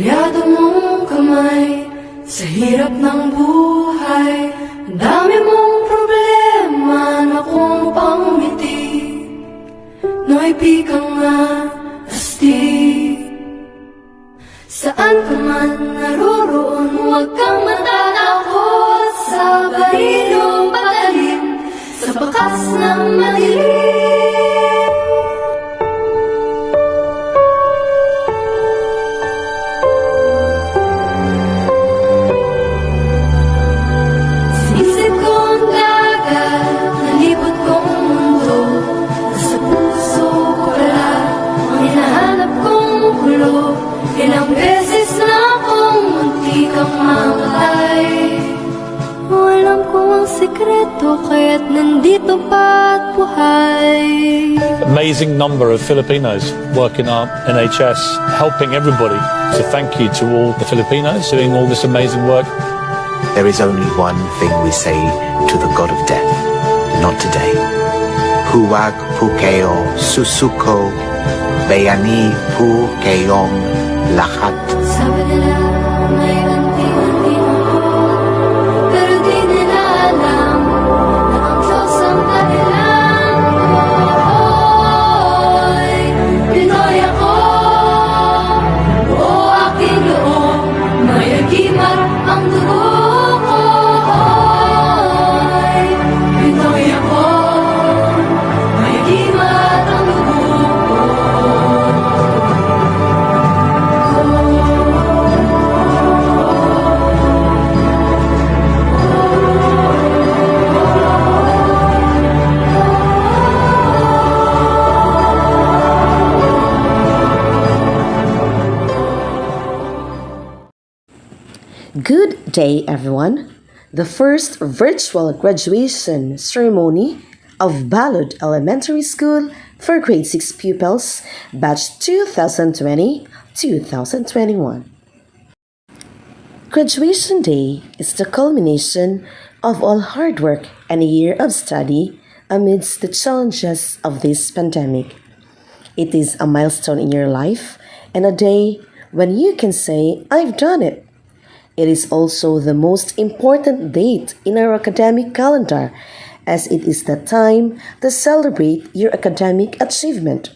Aliado mong kamay sa hirap ng buhay. Ang dami mong problema na kung pangiti. No'y pikang nga astig. Saan ka man naroroon, huwag kang matatakot sa barilong pagaling, sa bakas ng madilim. Sa isip kong dagat, nalibot kong mundo, nasa puso ko pala ang hinahanap kong gulo. Ilang beses na akong munti kang mamatay. Alam ko ang sekreto kaya't nandito pa at buhay. Amazing number of Filipinos work in our NHS, helping everybody. So thank you to all the Filipinos doing all this amazing work. There is only one thing we say to the God of death, not today. Huwag po kayo susuko, bayani po kayong lahat. Sabi nila may anti-anti na po, pero di nila alam na ang Diyos ang dahilan ko. Hoy, Pinoy ako, buo aking loob, may agimat ang dugo ko. Hoy, Pinoy ako, may agimat ang dugo ko. Good day, everyone. The first virtual graduation ceremony of Balud Elementary School for grade 6 pupils, batch 2020-2021. Graduation Day is the culmination of all hard work and a year of study amidst the challenges of this pandemic. It is a milestone in your life and a day when you can say, "I've done it." It is also the most important date in our academic calendar, as it is the time to celebrate your academic achievement.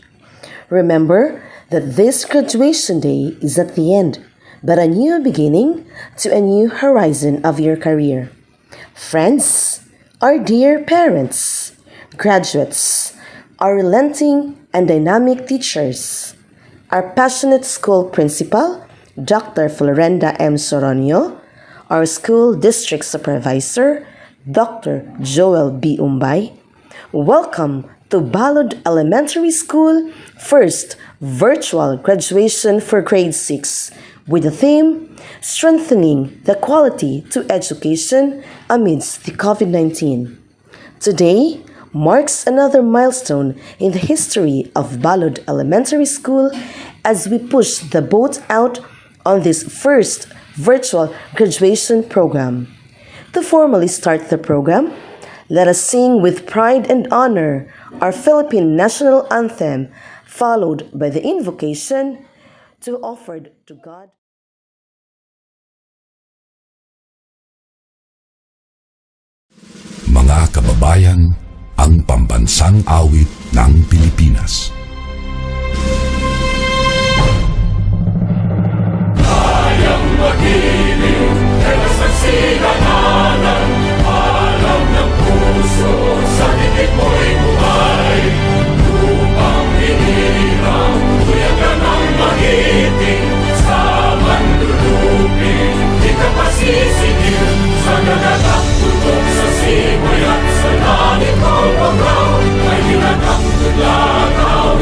Remember that this graduation day is not the end, but a new beginning to a new horizon of your career. Friends, our dear parents, graduates, our relenting and dynamic teachers, our passionate school principal, Dr. Florenda M. Soronio, our school district supervisor, Dr. Joel B. Umbay, welcome to Balud Elementary School first virtual graduation for grade 6 with the theme Strengthening the Quality to Education Amidst the COVID-19. Today marks another milestone in the history of Balud Elementary School as we push the boat out on this first virtual graduation program. To formally start the program, let us sing with pride and honor our Philippine national anthem, followed by the invocation to offered to God. Mga kababayan, ang pambansang awit ng Pilipinas. Magiliw, kaya sa sinananan, alam ng puso, sa titik mo'y buhay. Upang hinirang, tuyagan ang magiting, sa mandulupin, di ka pasisigil, sa nagatak tutok sa simoy at sa langit ko pagkaw, ay hinatak tuglakaw,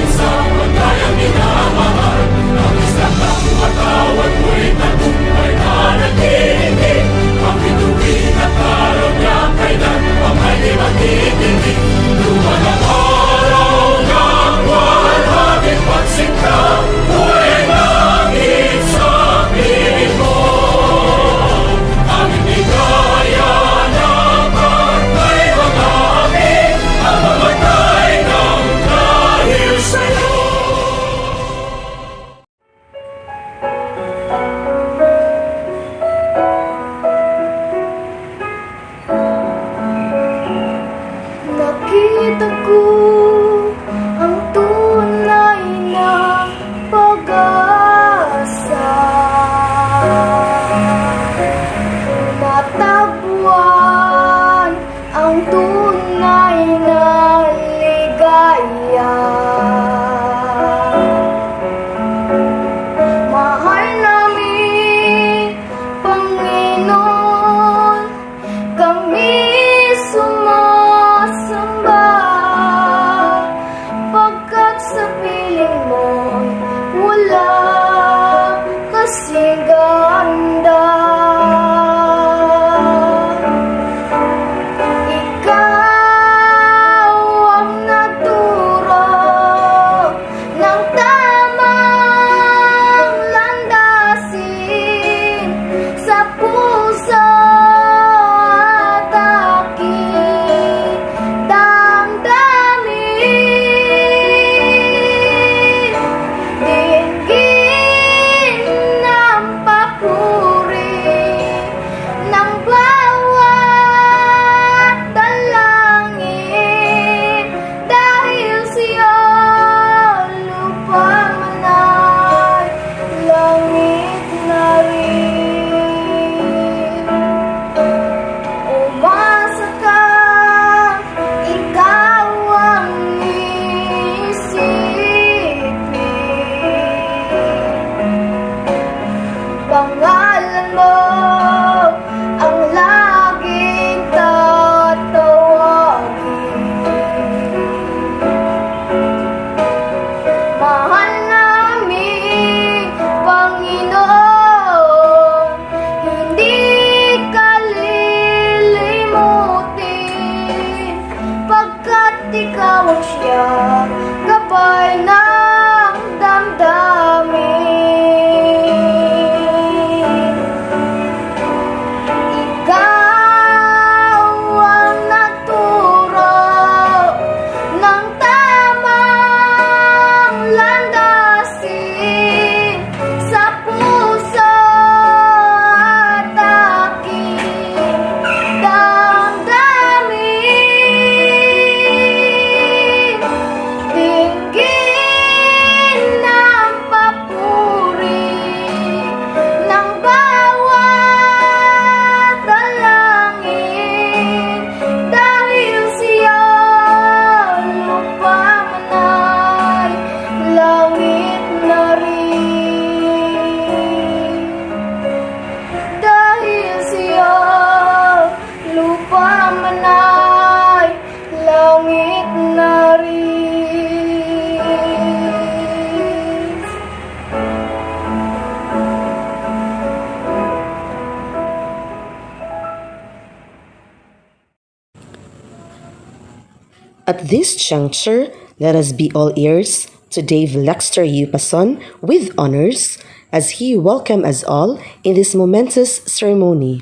At this juncture, let us be all ears to Dave Lexter Yupason with honors as he welcomes us all in this momentous ceremony.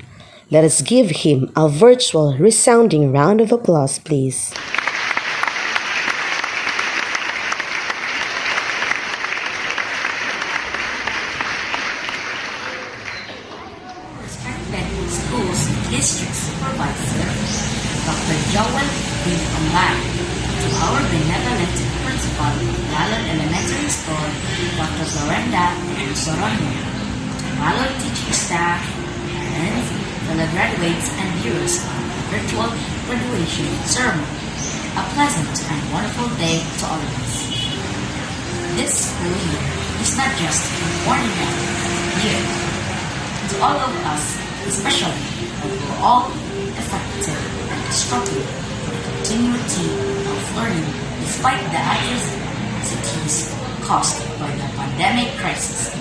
Let us give him a virtual resounding round of applause, please. Respected Schools District Supervisor, Dr. Joel B. Omar, to our benevolent Principal of Balud Elementary School, Dr. Florenda M. Soronio, to Balud teaching staff, parents, fellow graduates, and viewers of the virtual graduation ceremony. A pleasant and wonderful day to all of us. This school year is not just an ordinary year. To all of us, especially, we were all affected and struggling with the continuity of learning despite the adversities caused by the pandemic crisis.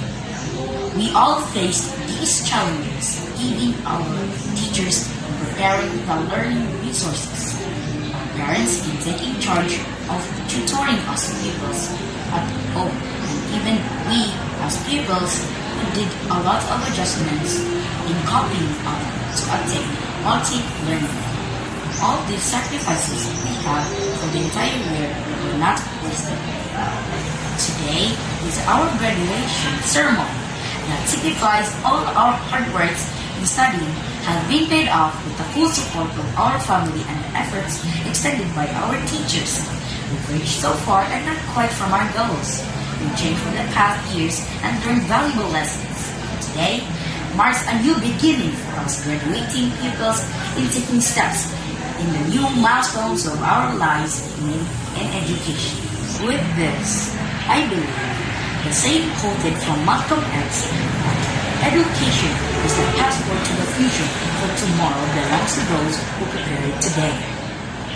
We all faced these challenges, giving our teachers in preparing the learning resources, our parents in taking charge of tutoring us pupils at home, and even we as pupils who did a lot of adjustments in copying up to attain multi-learning. All these sacrifices we have for the entire year were not wasted. Today is our graduation ceremony that signifies all our hard works in studying have been paid off with the full support of our family and the efforts extended by our teachers. We've reached so far and not quite from our goals. We've changed for the past years and learned valuable lessons. Today marks a new beginning for us graduating pupils in taking steps in the new milestones of our lives in education. With this, I believe the saying quoted from Malcolm X that education is the passport to the future, for tomorrow belongs to those who prepare it today.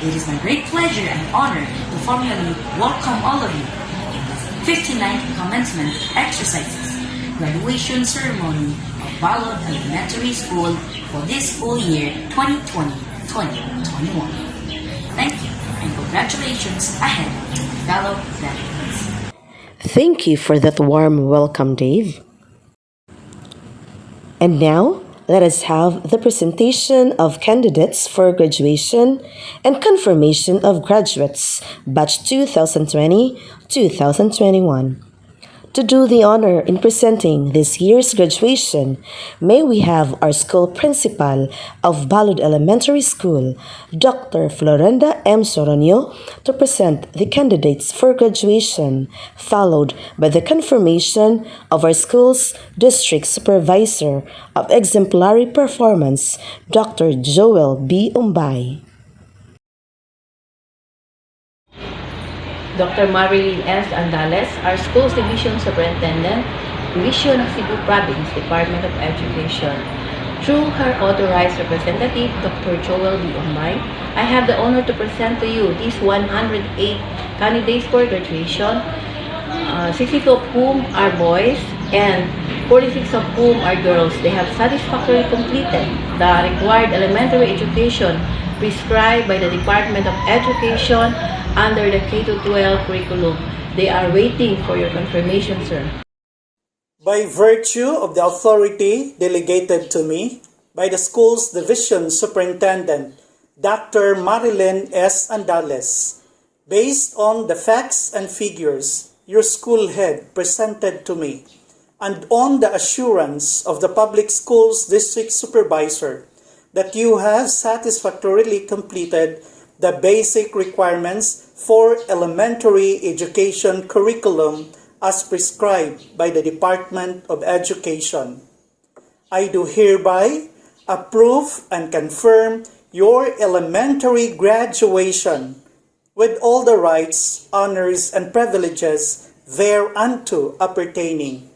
It is my great pleasure and honor to formally welcome all of you in the 59th commencement exercises graduation ceremony of Balud Elementary School for this school year 2020-2021. Thank you and congratulations ahead to my fellow graduates. Thank you for that warm welcome, Dave. And now, let us have the presentation of candidates for graduation and confirmation of graduates, batch 2020-2021. To do the honor in presenting this year's graduation, may we have our school principal of Balud Elementary School, Dr. Florenda M. Soronio, to present the candidates for graduation, followed by the confirmation of our school's district supervisor of exemplary performance, Dr. Joel B. Umbay. Dr. Marilyn S. Andales, our school's division superintendent, Division of Cebu Province, Department of Education. Through her authorized representative, Dr. Joel B. Umbay, I have the honor to present to you these 108 candidates for graduation, 62 of whom are boys and 46 of whom are girls. They have satisfactorily completed the required elementary education prescribed by the Department of Education under the K-12 curriculum. They are waiting for your confirmation, sir. By virtue of the authority delegated to me by the school's division superintendent, Dr. Marilyn S. Andales, based on the facts and figures your school head presented to me, and on the assurance of the public schools district supervisor that you have satisfactorily completed the basic requirements for elementary education curriculum as prescribed by the Department of Education. I do hereby approve and confirm your elementary graduation with all the rights, honors, and privileges thereunto appertaining.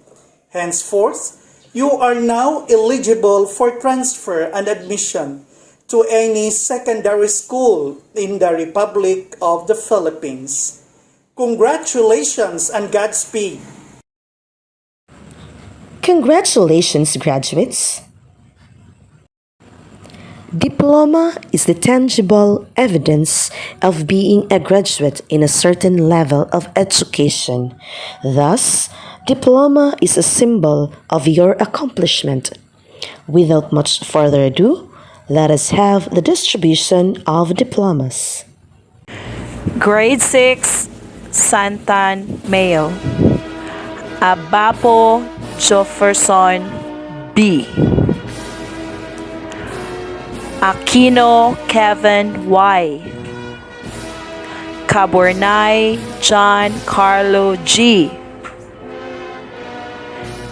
Henceforth, you are now eligible for transfer and admission to any secondary school in the Republic of the Philippines. Congratulations and Godspeed. Congratulations, graduates. Diploma is the tangible evidence of being a graduate in a certain level of education. Thus, diploma is a symbol of your accomplishment. Without much further ado, let us have the distribution of diplomas. Grade 6, Santan Male. Abapo Jefferson B. Aquino Kevin Y. Caburnay John Carlo G.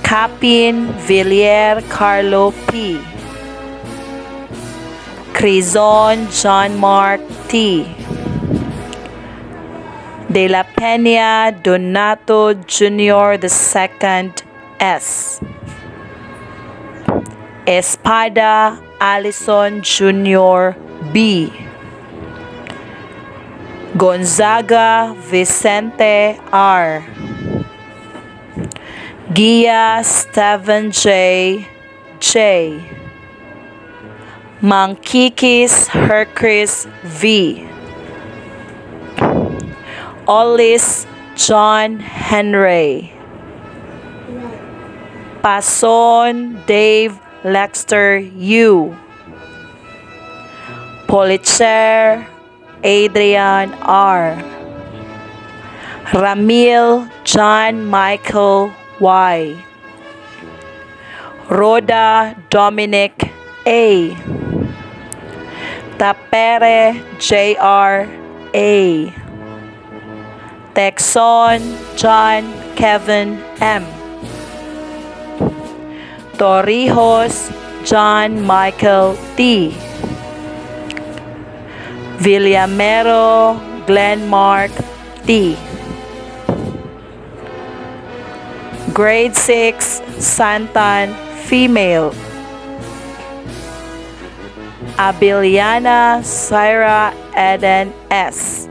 Capin Villier Carlo P. Crizon John Mark T. De la Peña Donato Jr. II S. Espada Allison Jr. B. Gonzaga Vicente R. Gia Steven J. J. Mankikis Hercules V. Ollis John Henry. Pason Dave Lexter U. Policher Adrian R. Ramil John Michael Y. Rhoda Dominic A. Tapere J.R. A. Texon John Kevin M. Torrijos John Michael T. Villamero Glenmark T. Grade 6 Santan Female. Abiliana Syra Eden S.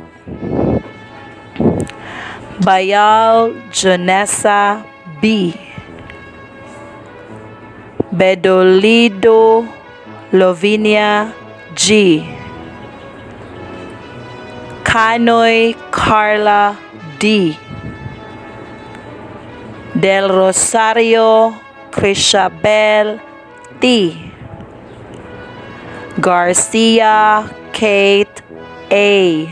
Bayal Janessa B. Bedolido Lovinia G. Canoy Carla D. Del Rosario Crishabel T. Garcia Kate A.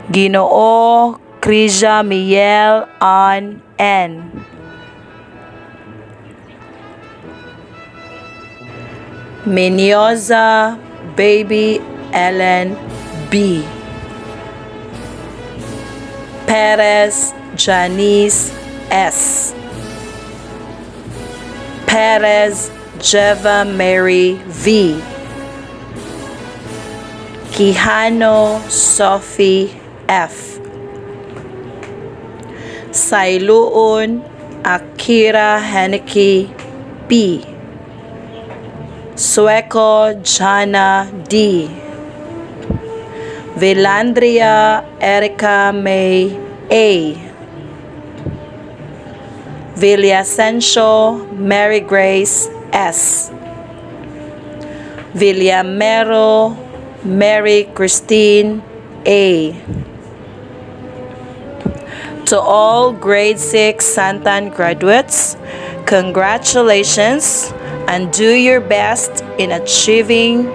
Ginoo Krija Miel An N. Menyoza Baby Ellen B. Perez Janice S. Perez Jeva Mary V. Quijano Sophie F. Sailuon Akira Haneke P. Sueco Jana D. Vilandria Erica May A. Villasencio Mary Grace S. Villamero Mary Christine A. To all grade 6 Santan graduates, congratulations and do your best in achieving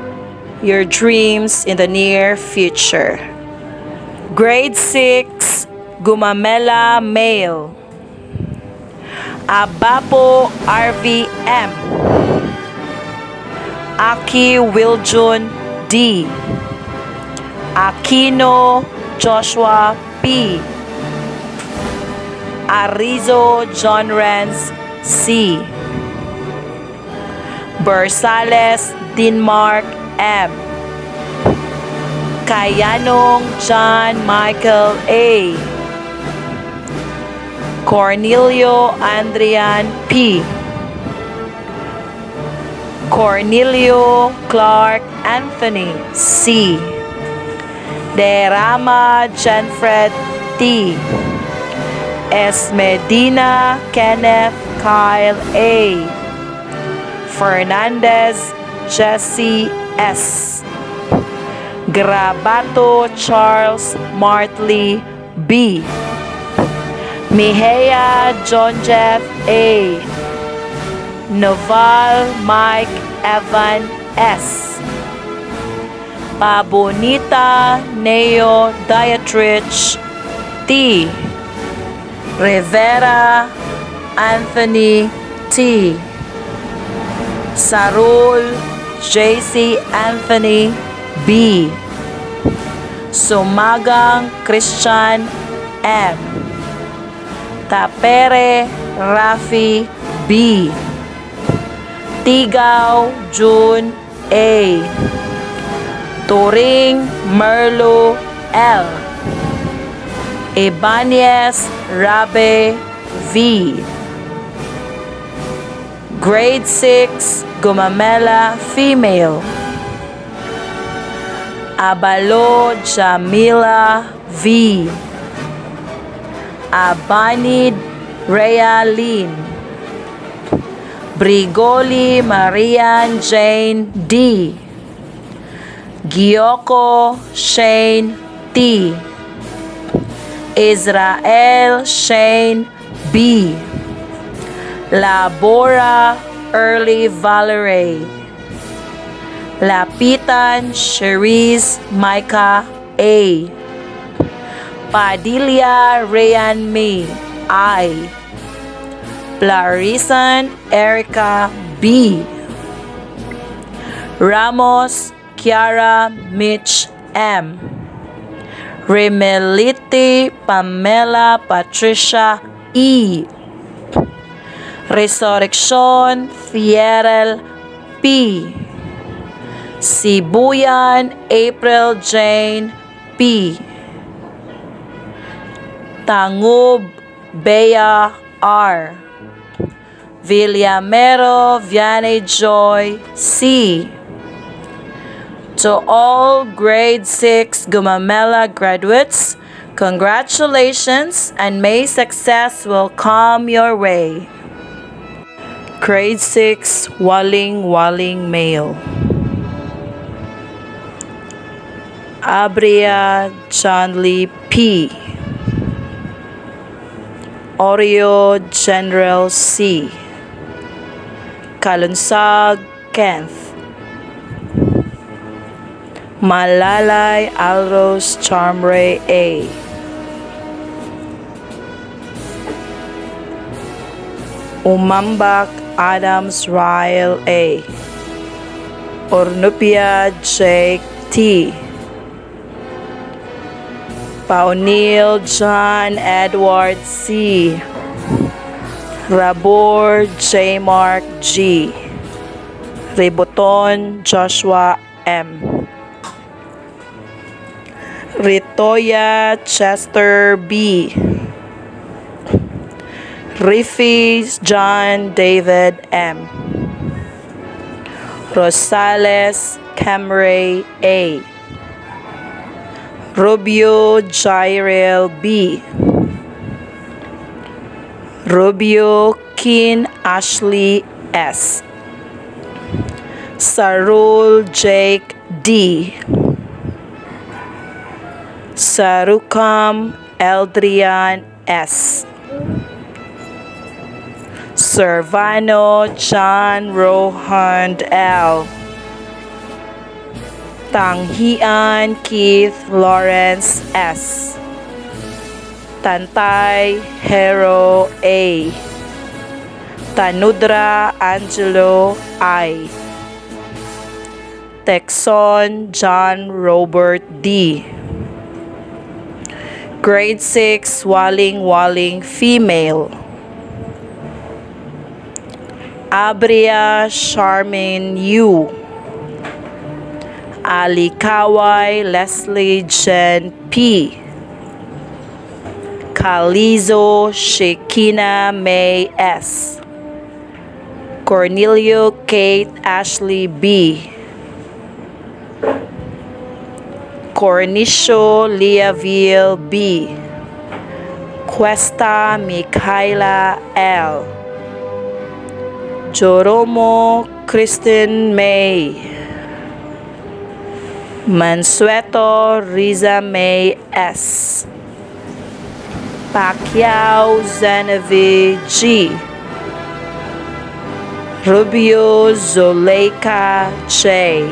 your dreams in the near future. Grade 6 Gumamela Male. Abapo RVM. Aki Wiljun D. Aquino Joshua P. Arizo John Renz C. Bersales Denmark M. Kayanong John Michael A. Cornelio Andrian P. Cornelio Clark Anthony C. Derama Janfred T. Esmedina Kenneth Kyle A. Fernandez Jesse S. Grabato Charles Martley B. Mihea John Jeff A. Noval Mike Evan S. Pabonita Neo Dietrich T. Rivera Anthony T. Sarul JC Anthony B. Sumagang Christian M. Tapere Rafi B. Tigaw June A. Turing Merlo L. Ibanez Rabe V. Grade 6 Gumamela Female. Abalo Jamila V. Abanid Rhea Lynn. Brigoli Marian Jane D. Gyoko Shane T. Israel Shane B. Labora Early Valerie. Lapitan Cherise Micah A. Padilla Rayan May I. Plarisan Erica B. Ramos Kiara Mitch M. Remeliti Pamela Patricia E. Resurrection Fierel P. Sibuyan April Jane P. Tangub Bea R. Villamero Vianney Joy C. To all grade 6 Gumamela graduates, congratulations and may success will come your way. Grade 6 Waling Male. Abria Chanley P. Oreo General C. Kalunsag Kenneth. Malalay Alros Charmray A. Umambak Adams Ryle A. Ornupia Jake T. Paunil John Edward C. Rabor J. Mark G. Riboton Joshua M. Ritoya Chester B. Riffy John David M. Rosales Camray A. Rubio Jairel B. Rubio Kin Ashley S. Sarul Jake D. Sarukam Eldrian S. Servano John Rohan L. Tanghian Keith Lawrence S. Tantay Hero A. Tanudra Angelo I. Texon John Robert D. Grade 6 Waling Female. Abria Charmaine U. Alikaway Leslie Jen P. Calizo Shekina May S. Cornelio Kate Ashley B. Cornicio Leaville B. Cuesta Micaela L. Joromo Christine May. Mansueto Riza May S. Pacquiao Zenevieve G. Rubio Zuleika J.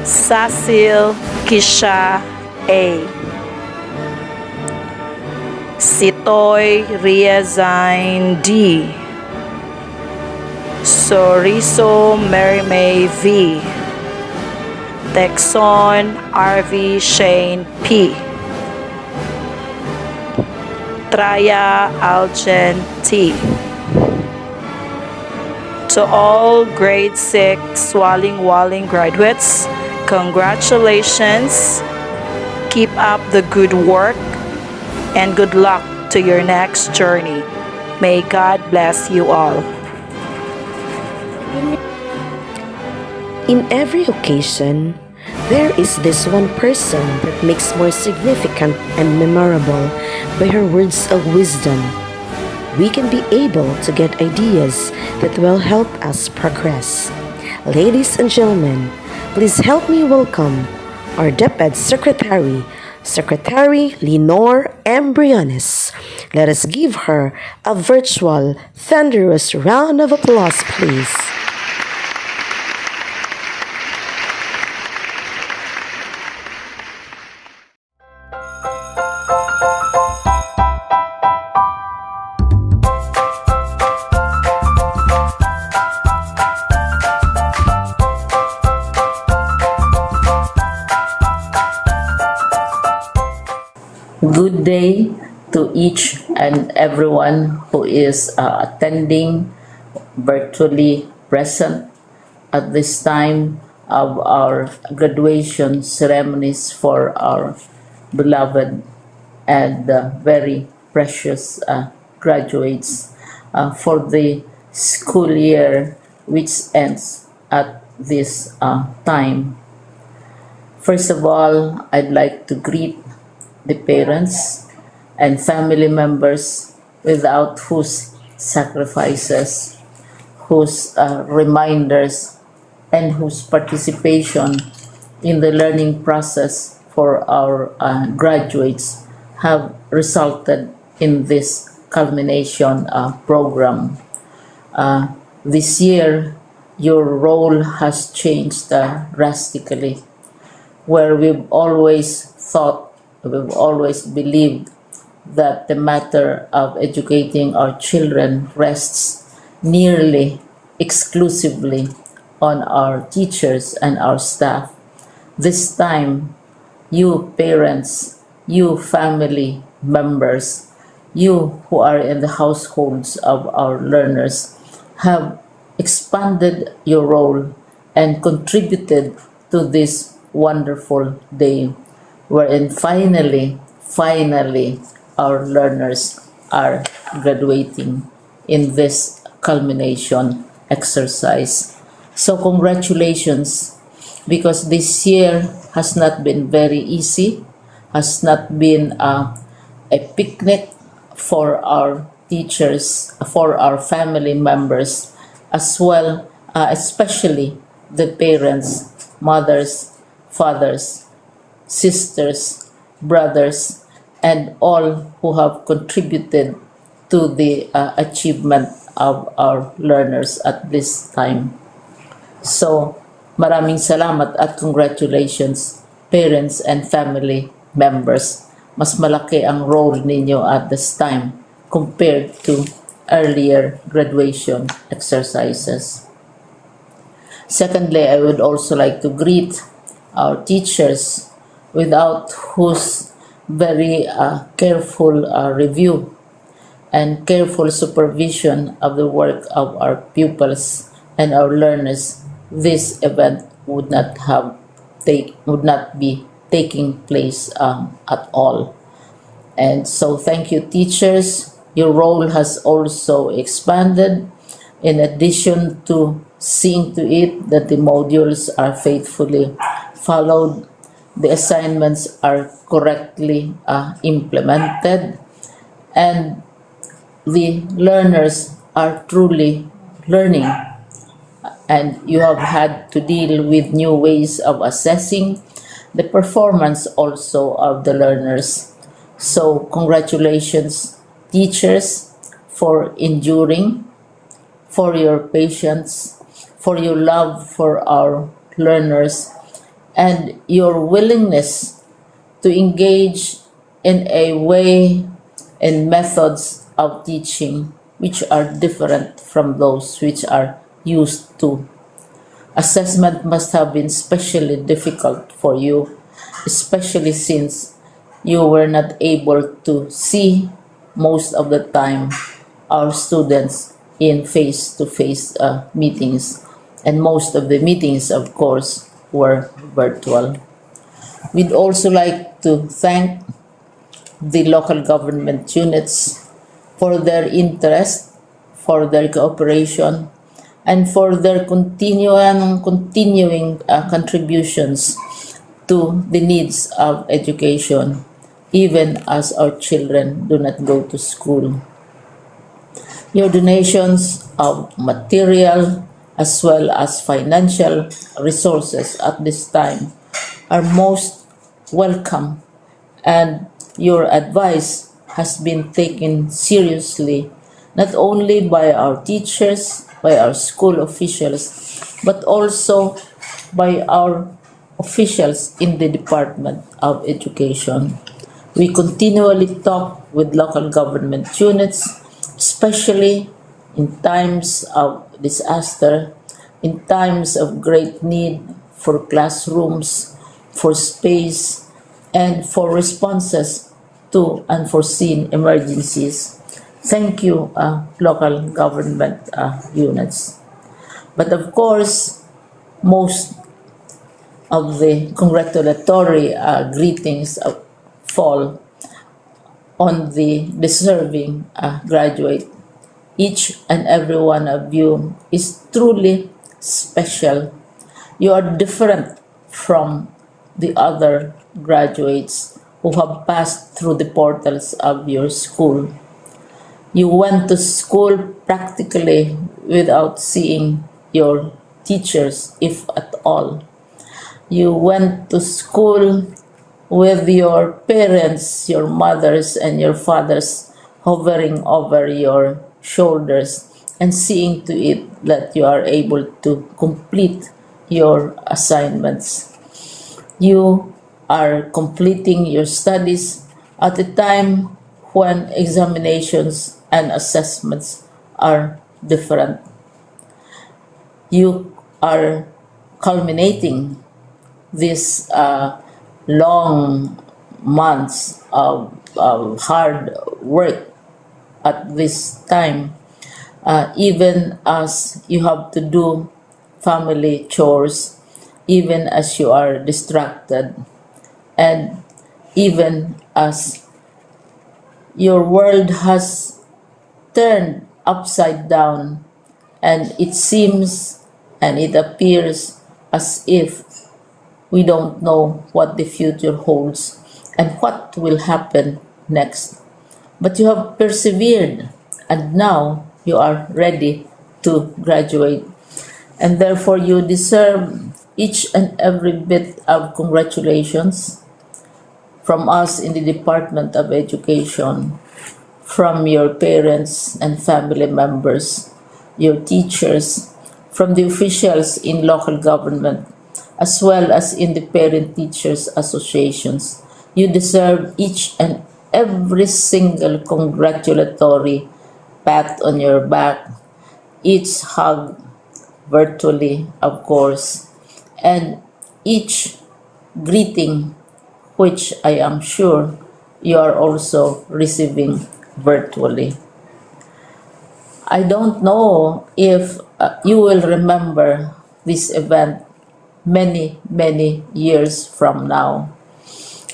Cecil Kisha A. Sitoy Riazain D. Soriso Mary May V. Texon RV Shane P. Traya Algen T. To all grade 6 Walling graduates, congratulations. Keep up the good work and good luck to your next journey. May God bless you all. In every occasion, there is this one person that makes more significant and memorable by her words of wisdom. We can be able to get ideas that will help us progress. Ladies and gentlemen, please help me welcome our DepEd Secretary, Secretary Lenore M. Briones. Let us give her a virtual, thunderous round of applause, please. Good day to each and everyone who is attending virtually present at this time of our graduation ceremonies for our beloved and very precious graduates for the school year which ends at this time. First of all, I'd like to greet the parents and family members without whose sacrifices, whose reminders, and whose participation in the learning process for our graduates have resulted in this culmination program. This year, your role has changed drastically, where we've always believed that the matter of educating our children rests nearly exclusively on our teachers and our staff. This time, you parents, you family members, you who are in the households of our learners have expanded your role and contributed to this wonderful day, wherein finally, our learners are graduating in this culmination exercise. So congratulations, because this year has not been very easy, has not been a picnic for our teachers, for our family members, as well, especially the parents, mothers, fathers, sisters, brothers, and all who have contributed to the achievement of our learners at this time. So, maraming salamat at congratulations, parents and family members. Mas malaki ang role ninyo at this time compared to earlier graduation exercises. Secondly, I would also like to greet our teachers, without whose very careful review and careful supervision of the work of our pupils and our learners, this event would not be taking place at all. And so thank you, teachers. Your role has also expanded, in addition to seeing to it that the modules are faithfully followed, the assignments are correctly implemented, and the learners are truly learning and you have had to deal with new ways of assessing the performance also of the learners. So congratulations, teachers, for enduring, for your patience, for your love for our learners, and your willingness to engage in a way and methods of teaching which are different from those which are used to. Assessment must have been especially difficult for you, especially since you were not able to see most of the time our students in face-to-face meetings, and most of the meetings, of course, were virtual. We'd also like to thank the local government units for their interest, for their cooperation, and for their continuing contributions to the needs of education, even as our children do not go to school. Your donations of material as well as financial resources at this time are most welcome, and your advice has been taken seriously not only by our teachers, by our school officials, but also by our officials in the Department of Education. We continually talk with local government units, especially in times of disaster, in times of great need for classrooms, for space, and for responses to unforeseen emergencies. Thank you, local government units. But of course, most of the congratulatory greetings fall on the deserving graduate. Each and every one of you is truly special. You are different from the other graduates who have passed through the portals of your school. You went to school practically without seeing your teachers, if at all. You went to school with your parents, your mothers and your fathers hovering over your shoulders and seeing to it that you are able to complete your assignments. You are completing your studies at a time when examinations and assessments are different. You are culminating these long months of hard work at this time, even as you have to do family chores, even as you are distracted, and even as your world has turned upside down, and it seems and it appears as if we don't know what the future holds and what will happen next. But you have persevered, and now you are ready to graduate. And therefore, you deserve each and every bit of congratulations from us in the Department of Education, from your parents and family members, your teachers, from the officials in local government, as well as in the parent teachers associations. You deserve each and every single congratulatory pat on your back, each hug virtually, of course, and each greeting, which I am sure you are also receiving virtually. I don't know if you will remember this event many, many years from now.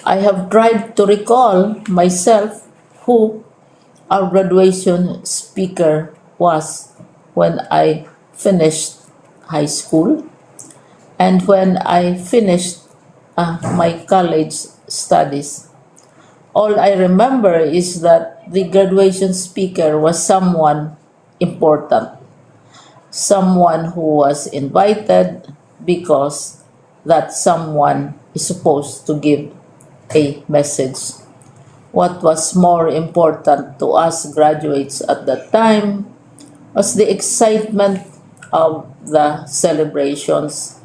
I have tried to recall myself who our graduation speaker was when I finished high school and when I finished my college studies. All I remember is that the graduation speaker was someone important, someone who was invited because that someone is supposed to give a message. What was more important to us graduates at that time was the excitement of the celebrations,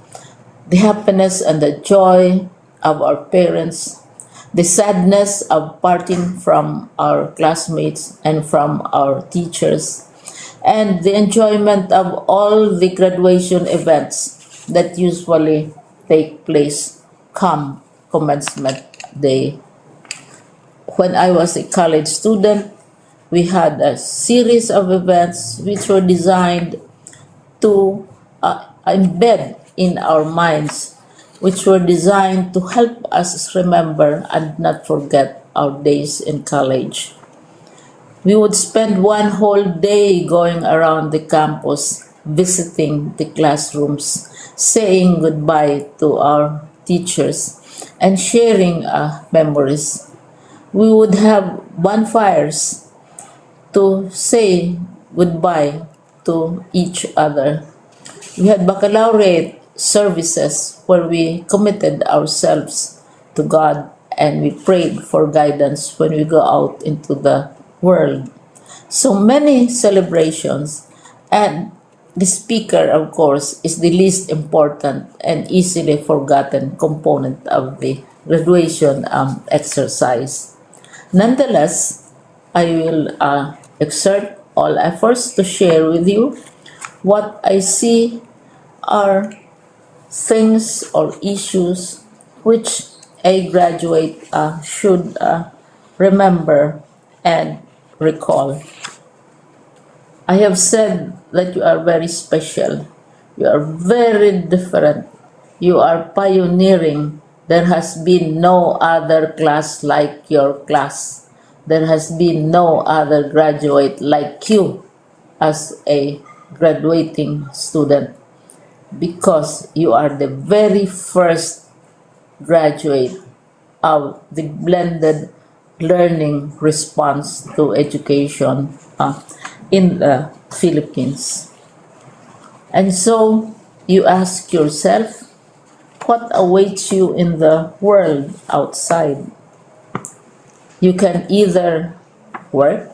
the happiness and the joy of our parents, the sadness of parting from our classmates and from our teachers, and the enjoyment of all the graduation events that usually take place come commencement day. When I was a college student, we had a series of events which were designed to embed in our minds, which were designed to help us remember and not forget our days in college. We would spend one whole day going around the campus, visiting the classrooms, saying goodbye to our teachers, and sharing memories. We would have bonfires to say goodbye to each other. We had baccalaureate services where we committed ourselves to God and we prayed for guidance when we go out into the world. So many celebrations, and the speaker, of course, is the least important and easily forgotten component of the graduation exercise. Nonetheless, I will exert all efforts to share with you what I see are things or issues which a graduate should remember and recall. I have said that you are very special. You are very different. You are pioneering. There has been no other class like your class. There has been no other graduate like you as a graduating student, because you are the very first graduate of the blended learning response to education in the Philippines. And so you ask yourself, what awaits you in the world outside? You can either work,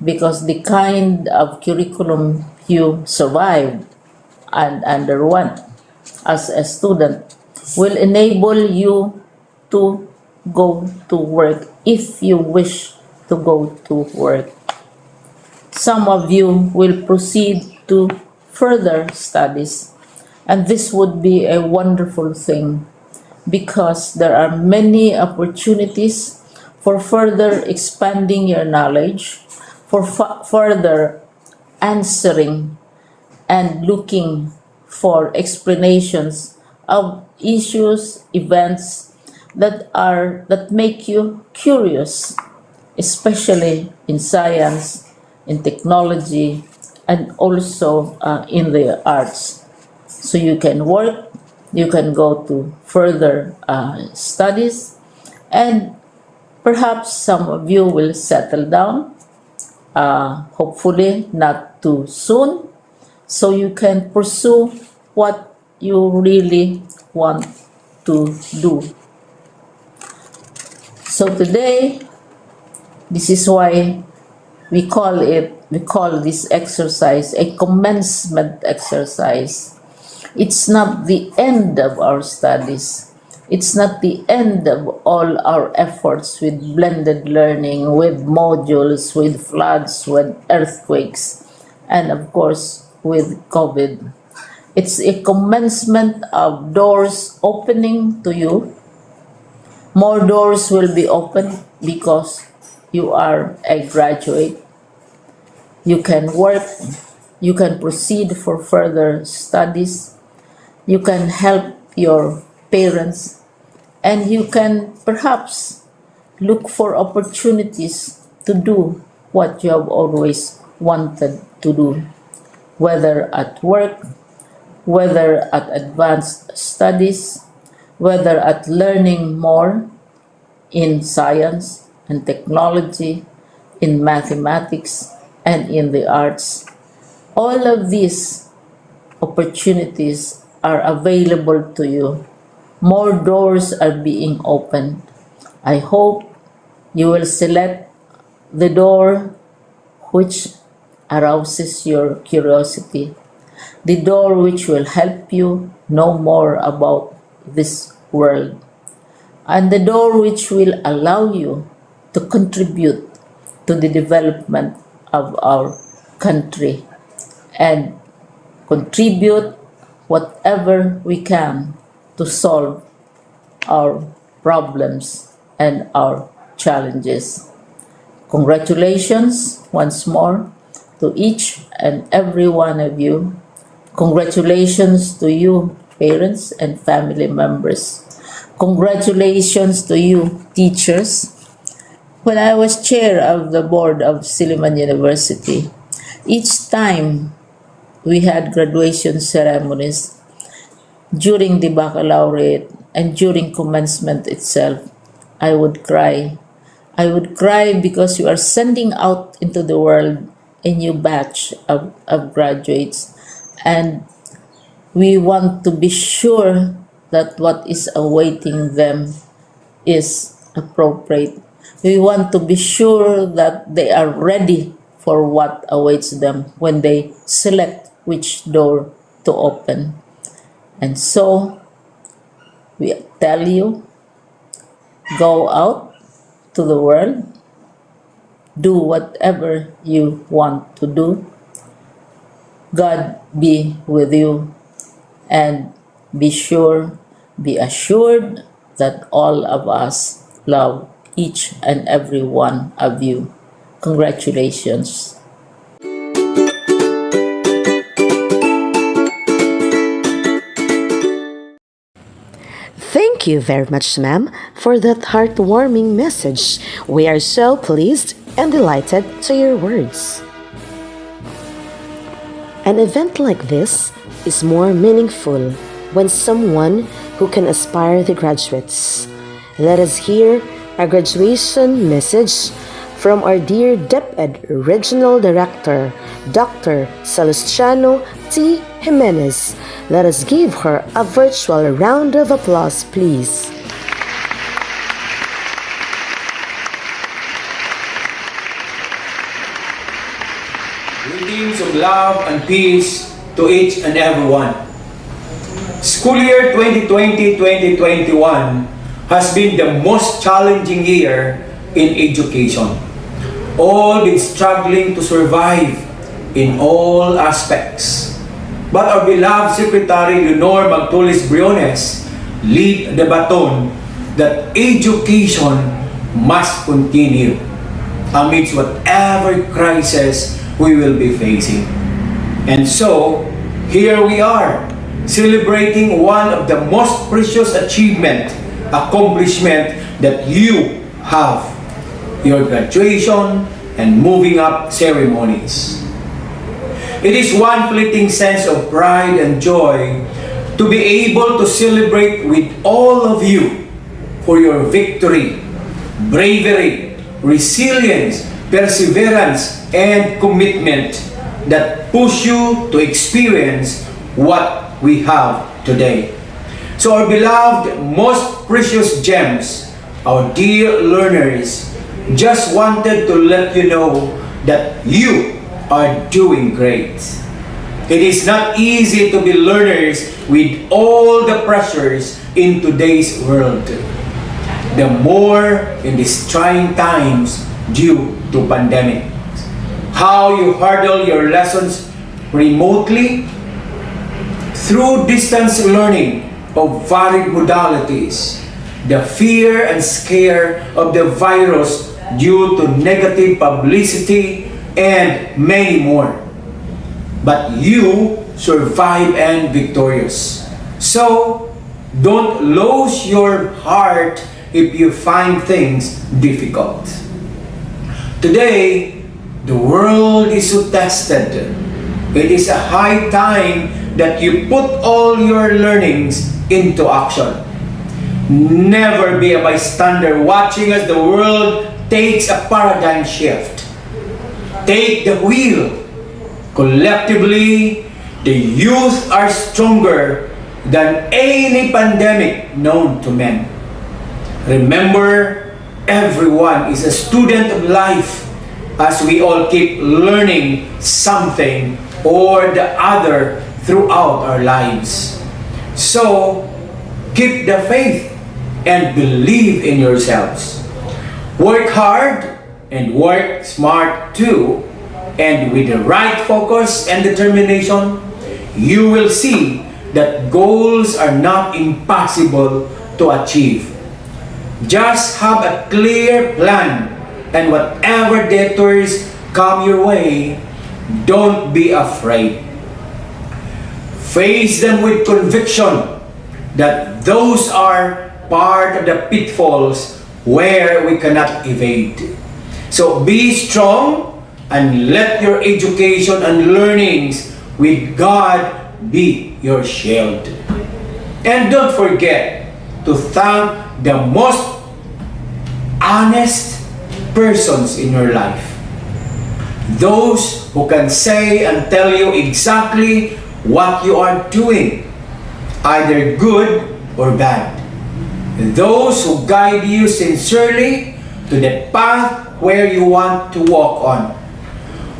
because the kind of curriculum you survived and underwent as a student will enable you to go to work if you wish to go to work. Some of you will proceed to further studies, and this would be a wonderful thing because there are many opportunities for further expanding your knowledge, for further answering and looking for explanations of issues, events that make you curious, especially in science, in technology, and also in the arts. So you can work, you can go to further studies, and perhaps some of you will settle down, hopefully not too soon, so you can pursue what you really want to do. So today, this is why we call this exercise a commencement exercise. It's not the end of our studies. It's not the end of all our efforts with blended learning, with modules, with floods, with earthquakes, and of course with COVID. It's a commencement of doors opening to you. More doors will be opened because you are a graduate. You can work, you can proceed for further studies, you can help your parents, and you can perhaps look for opportunities to do what you have always wanted to do, whether at work, whether at advanced studies, whether at learning more in science and technology, in mathematics, and in the arts. All of these opportunities are available to you. More doors are being opened. I hope you will select the door which arouses your curiosity, the door which will help you know more about this world, and the door which will allow you to contribute to the development of our country and contribute whatever we can to solve our problems and our challenges. Congratulations once more to each and every one of you. Congratulations to you, parents and family members. Congratulations to you, teachers. When I was chair of the board of Silliman University, each time we had graduation ceremonies during the baccalaureate and during commencement itself, I would cry. I would cry because you are sending out into the world a new batch of graduates, and we want to be sure that what is awaiting them is appropriate. We want to be sure that they are ready for what awaits them when they select which door to open. And so, we tell you, go out to the world, do whatever you want to do. God be with you, and be assured that all of us love each and every one of you. Congratulations. Thank you very much, ma'am, for that heartwarming message. We are so pleased and delighted to your words. An event like this is more meaningful when someone who can inspire the graduates. Let us hear a graduation message from our dear DepEd Regional Director, Dr. Celestiano T. Jimenez. Let us give her a virtual round of applause, please. Greetings of love and peace to each and everyone. School year 2020-2021 has been the most challenging year in education. All been struggling to survive in all aspects. But our beloved Secretary Leonor Magtulis Briones lead the baton that education must continue amidst whatever crisis we will be facing. And so, here we are, celebrating one of the most precious accomplishment that you have, your graduation and moving up ceremonies. It is one fleeting sense of pride and joy to be able to celebrate with all of you for your victory, bravery, resilience, perseverance, and commitment that push you to experience what we have today. So our beloved, most precious gems, our dear learners, just wanted to let you know that you are doing great. It is not easy to be learners with all the pressures in today's world. The more in these trying times due to pandemic. How you hurdle your lessons remotely through distance learning of varied modalities, the fear and scare of the virus due to negative publicity, and many more. But you survive and victorious. So, don't lose your heart if you find things difficult. Today, the world is so tested. It is a high time that you put all your learnings into action. Never be a bystander watching as the world takes a paradigm shift. Take the wheel. Collectively, the youth are stronger than any pandemic known to men. Remember, everyone is a student of life as we all keep learning something or the other throughout our lives. So, keep the faith and believe in yourselves. Work hard and work smart too, and with the right focus and determination, you will see that goals are not impossible to achieve. Just have a clear plan, and whatever detours come your way, don't be afraid. Face them with conviction that those are part of the pitfalls where we cannot evade. So be strong and let your education and learnings with God be your shield. And don't forget to thank the most honest persons in your life. Those who can say and tell you exactly what you are doing, either good or bad. Those who guide you sincerely to the path where you want to walk on.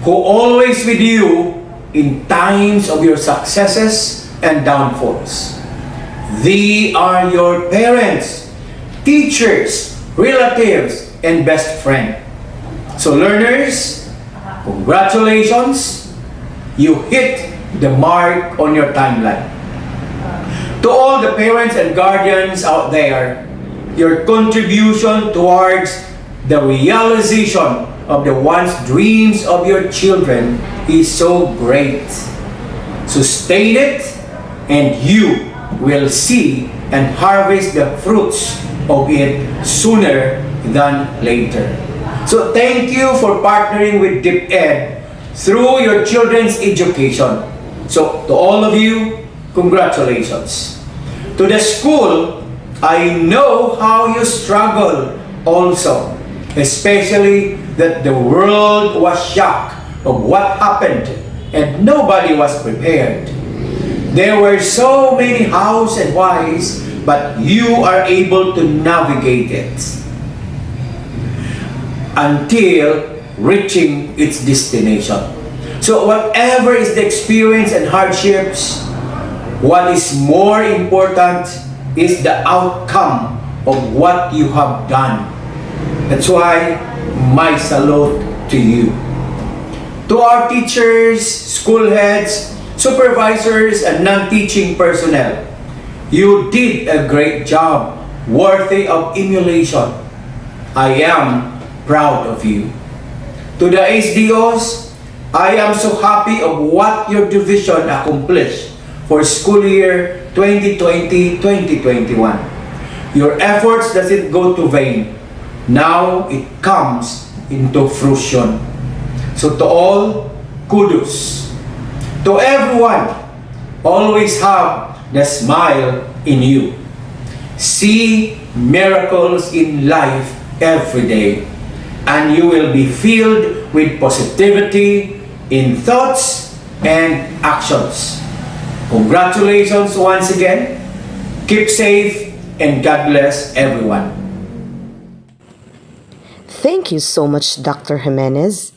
Who always with you in times of your successes and downfalls. They are your parents, teachers, relatives, and best friend. So learners, congratulations, you hit the mark on your timeline. To all the parents and guardians out there, your contribution towards the realization of the once dreams of your children is so great. Sustain it, and you will see and harvest the fruits of it sooner than later. So thank you for partnering with DepEd through your children's education. So to all of you, congratulations. To the school, I know how you struggle also, especially that the world was shocked of what happened and nobody was prepared. There were so many hows and whys, but you are able to navigate it until reaching its destination. So whatever is the experience and hardships, what is more important is the outcome of what you have done. That's why my salute to you. To our teachers, school heads, supervisors, and non-teaching personnel, you did a great job, worthy of emulation. I am proud of you. To the SDOs, I am so happy of what your division accomplished for school year 2020-2021. Your efforts doesn't go to vain. Now it comes into fruition. So to all, kudos. To everyone, always have the smile in you. See miracles in life every day, and you will be filled with positivity in thoughts and actions. Congratulations once again. Keep safe, and God bless everyone. Thank you so much, Dr. Jimenez.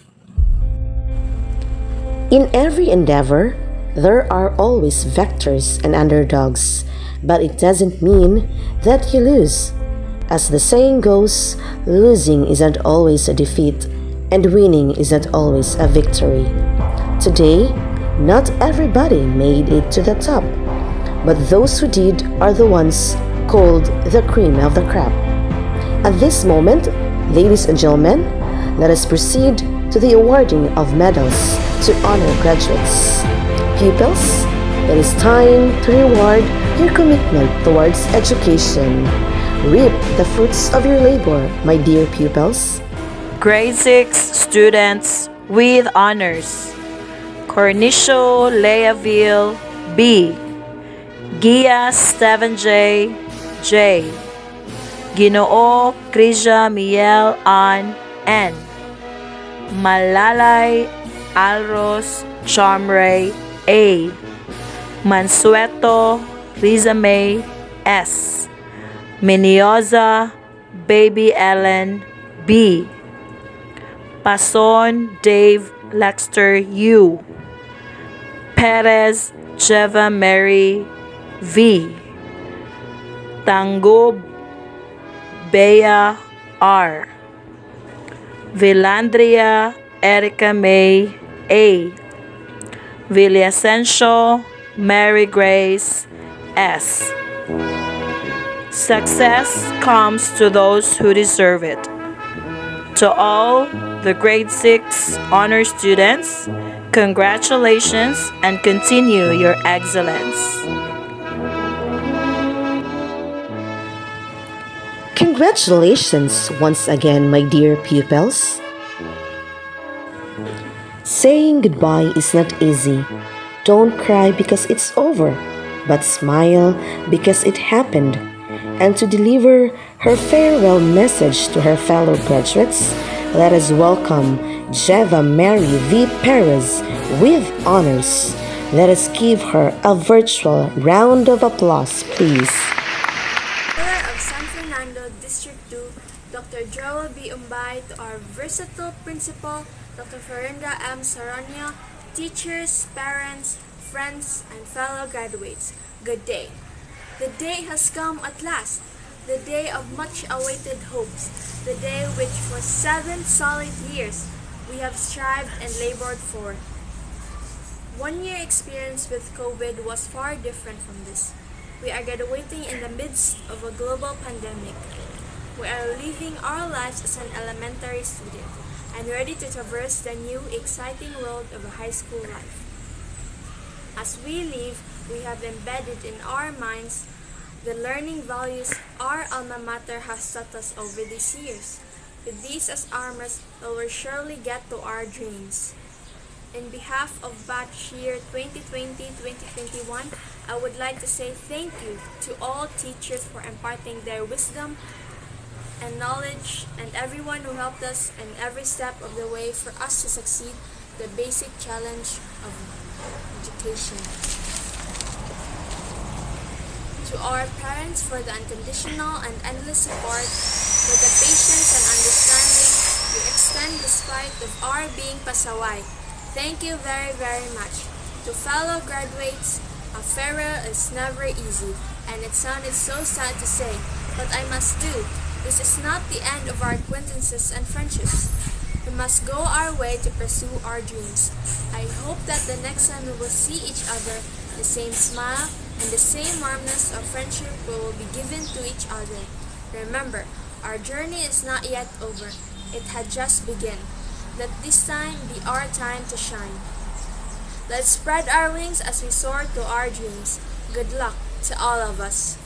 In every endeavor, there are always victors and underdogs, but it doesn't mean that you lose. As the saying goes, losing isn't always a defeat, and winning isn't always a victory. Today, not everybody made it to the top, but those who did are the ones called the cream of the crop. At this moment, ladies and gentlemen, let us proceed to the awarding of medals to honor graduates. Pupils, it is time to reward your commitment towards education. Reap the fruits of your labor, my dear pupils. Grade 6 students with honors. Cornicio Leaville, B. Gia Steven J. J. Ginoo Krisia Miel An N. Malalay Alros Chomray A. Mansueto Rizame S. Minioza Baby Ellen B. Pason Dave Lexter U. Perez Jeva Mary V. Tango Bea R. Villandria Erica May A. Villasencio Mary Grace S. Success comes to those who deserve it. To all the grade 6 honor students, congratulations and continue your excellence. Congratulations once again, my dear pupils. Saying goodbye is not easy. Don't cry because it's over, but smile because it happened. And to deliver her farewell message to her fellow graduates, let us welcome Jeva Mary V. Perez with honors. Let us give her a virtual round of applause, please. Chancellor of San Fernando District 2, Dr. Joel B. Umbay, to our versatile principal, Dr. Florinda M. Saronio, teachers, parents, friends, and fellow graduates, good day. The day has come at last, the day of much awaited hopes, the day which for 7 solid years we have strived and labored for. 1 year experience with COVID was far different from this. We are graduating in the midst of a global pandemic. We are living our lives as an elementary student and ready to traverse the new exciting world of a high school life. As we live, we have embedded in our minds the learning values our alma mater has taught us over these years. With these as armors, we will surely get to our dreams. In behalf of batch year 2020-2021, I would like to say thank you to all teachers for imparting their wisdom and knowledge, and everyone who helped us in every step of the way for us to succeed the basic challenge of education. To our parents for the unconditional and endless support, for the patience and understanding you extend despite of our being pasaway. Thank you very, very much. To fellow graduates, a farewell is never easy, and it sounded so sad to say, but I must do. This is not the end of our acquaintances and friendships. We must go our way to pursue our dreams. I hope that the next time we will see each other, the same smile and the same warmness of friendship will be given to each other. Remember, our journey is not yet over. It had just begun. Let this time be our time to shine. Let's spread our wings as we soar to our dreams. Good luck to all of us.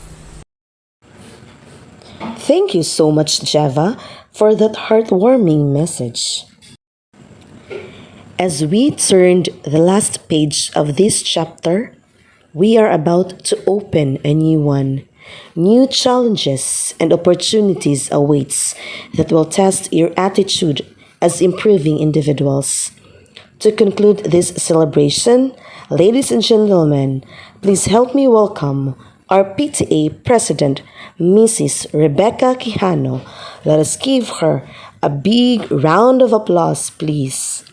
Thank you so much, Jeva, for that heartwarming message. As we turned the last page of this chapter, we are about to open a new one. New challenges and opportunities awaits that will test your attitude as improving individuals. To conclude this celebration, ladies and gentlemen, please help me welcome our PTA President, Mrs. Rebecca Quijano. Let us give her a big round of applause, please.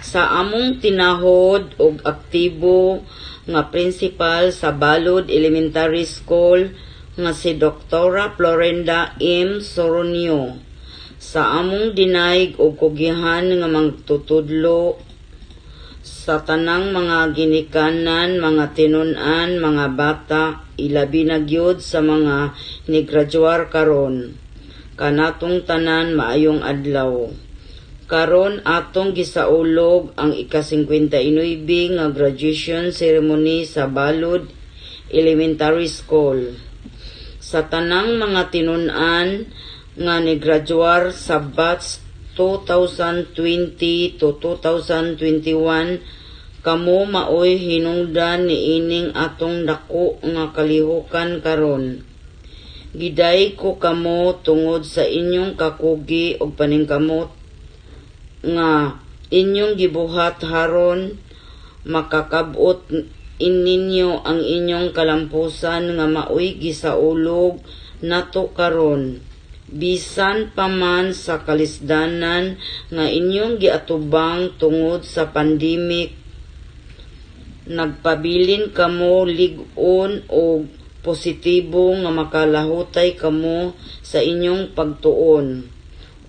Sa among tinahod og aktibo nga principal sa Balud Elementary School nga si Dr. Florinda M. Soronio, sa among dinaig og kugihan nga magtutudlo sa tanang mga ginikanan, mga tinun-an, mga bata, ilabi na gyud sa mga nigraduar karon. Kanatong tanan maayong adlaw. Karon atong gisaulog ang ika-59 nga graduation ceremony sa Balud Elementary School. Sa tanang mga tinun-an nga nigraduar sa batch 2020 to 2021, kamo maoy hinungdan niining atong dako nga kalihukan karon. Giday ko kamo tungod sa inyong kakugi ug paningkamot nga inyong gibuhat haron makakabot ninyo ang inyong kalampusan nga maoy gisaulog nato karon. Bisan pa man sa kalisdanan nga inyong giatubang tungod sa pandemic, nagpabilin kamo lig-on o positibo nga makalahutay kamo sa inyong pagtuon.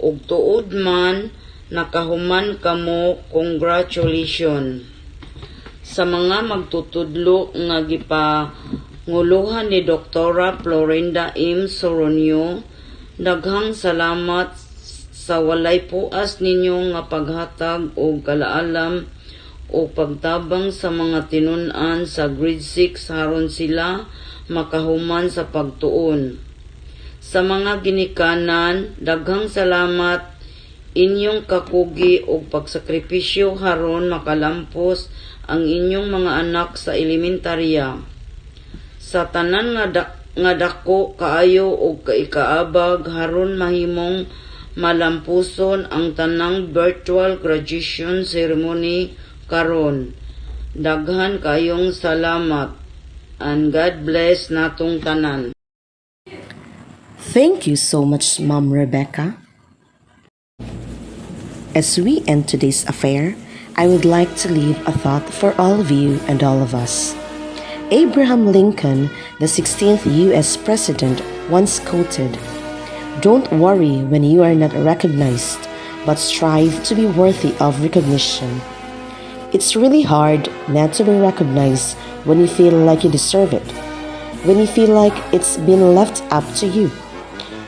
Ug tuod man, nakahuman kamo, congratulations. Sa mga magtutudlo nga gipanguluhan ni Dr. Florinda M. Soronio, daghang salamat sa walay puas ninyo nga paghatag og kalaalam o pagtabang sa mga tinun-an sa grade 6 haron sila makahuman sa pagtuon. Sa mga ginikanan, daghang salamat inyong kakugi o pagsakripisyo haron makalampos ang inyong mga anak sa elementarya. Sa tanan nga dako kaayo o kaikaabag haron mahimong malampuson ang tanang virtual graduation ceremony karon. Daghan kayong salamat and God bless natong tanan. Thank you so much, Mom Rebecca. As we end today's affair, I would like to leave a thought for all of you and all of us. Abraham Lincoln, the 16th U.S. President, once quoted, "Don't worry when you are not recognized, but strive to be worthy of recognition." It's really hard not to be recognized when you feel like you deserve it, when you feel like it's been left up to you,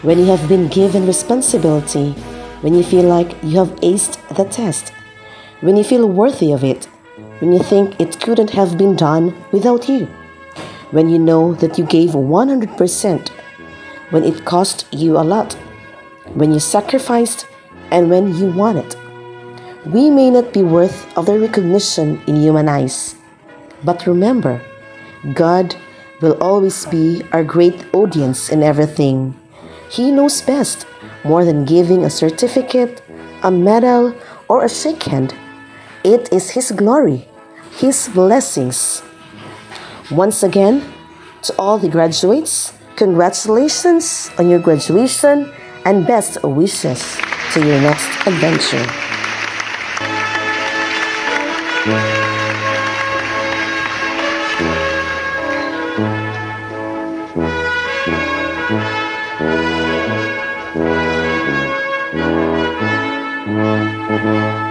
when you have been given responsibility, when you feel like you have aced the test, when you feel worthy of it, when you think it couldn't have been done without you, when you know that you gave 100%, when it cost you a lot, when you sacrificed, and when you won it. We may not be worth of the recognition in human eyes, but remember, God will always be our great audience in everything. He knows best, more than giving a certificate, a medal, or a shake hand. It is His glory, His blessings. Once again, to all the graduates, congratulations on your graduation and best wishes to your next adventure. Thank you.